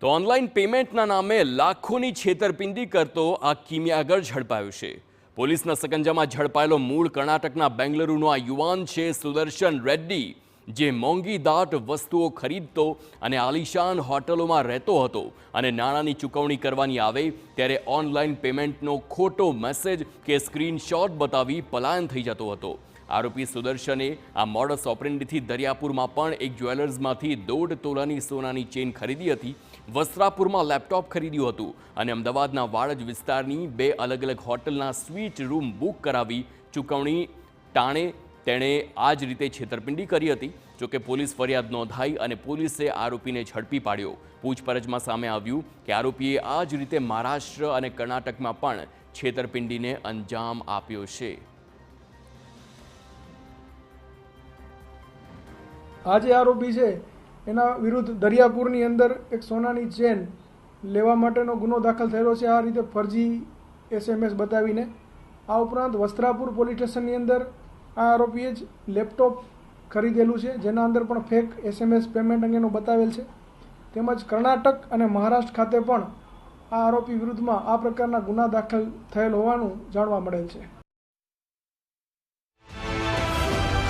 તો ઓનલાઈન પેમેન્ટના નામે લાખોની છેતરપિંડી કરતો આ કિમિયાગર ઝડપાયો છે. પોલીસના સકંજામાં ઝડપાયેલો મૂળ કર્ણાટકના બેંગલુરુનો આ યુવાન છે સુદર્શન રેડ્ડી, જે મોંઘી દાટ વસ્તુઓ ખરીદતો અને આલિશાન હોટલોમાં રહેતો હતો અને નાણાંની ચૂકવણી કરવાની આવે ત્યારે ઓનલાઈન પેમેન્ટનો ખોટો મેસેજ કે સ્ક્રીનશોટ બતાવી પલાયન થઈ જતો હતો. આરોપી સુદર્શને આ મોડસ ઓપરેન્ડીથી દરિયાપુરમાં પણ એક જ્વેલર્સમાંથી 1.5 તોલાની સોનાની ચેન ખરીદી હતી, વસ્ત્રાપુરમાં લેપટોપ ખરીદ્યું હતું અને અમદાવાદના વાડજ વિસ્તારની 2 અલગ અલગ હોટલના સ્વીટ રૂમ બુક કરાવી ચૂકવણી ટાણે તેણે આ જ રીતે છેતરપિંડી કરી હતી. જોકે પોલીસ ફરિયાદ નોંધાઈ અને પોલીસે આરોપીને ઝડપી પાડ્યો. પૂછપરછમાં સામે આવ્યું કે આરોપીએ આ જ રીતે મહારાષ્ટ્ર અને કર્ણાટકમાં પણ છેતરપિંડીને અંજામ આપ્યો છે. આ જે આરોપી છે એના વિરુદ્ધ દરિયાપુરની અંદર એક સોનાની ચેન લેવા માટેનો ગુનો દાખલ થયેલો છે, આ રીતે ફરજી SMS બતાવીને. આ ઉપરાંત વસ્ત્રાપુર પોલીસ સ્ટેશનની અંદર આ આરોપીએ જ લેપટોપ ખરીદેલું છે, જેના અંદર પણ ફેક SMS પેમેન્ટ અંગેનું બતાવેલ છે. તેમજ કર્ણાટક અને મહારાષ્ટ્ર ખાતે પણ આ આરોપી વિરુદ્ધમાં આ પ્રકારના ગુના દાખલ થયેલ હોવાનું જાણવા મળેલ છે.